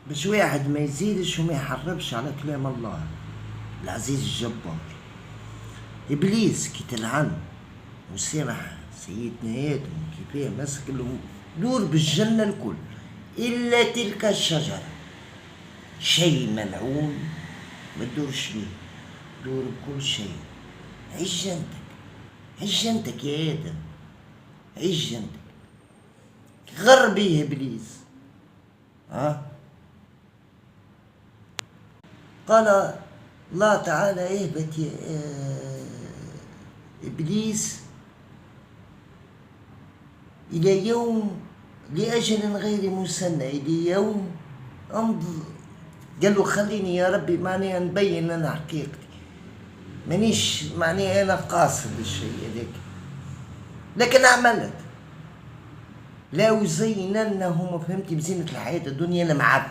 باش واحد ما يزيدش وما يحرفش على كلام الله العزيز الجبار. إبليس كي تلعن وسمح سيدنا آدم كيفاه مسك دور بالجنة الكل إلا تلك الشجرة، شيء ملعون ما تدورش بيه، دور بكل شيء. عيش جنتك، عيش جنتك يا آدم، عيش جنتك. غر بيه إبليس. قال الله تعالى اهبط يا إبليس إلى يوم لأجل غير مسمى، إلى يوم أمضي. قال له خليني يا ربي معني نبين أنا حقيقتي، مانيش معني أنا قاصد الشيء هذاك، لكن عملت لا وزيننهم، فهمتي، بزينة الحياة الدنيا المعب.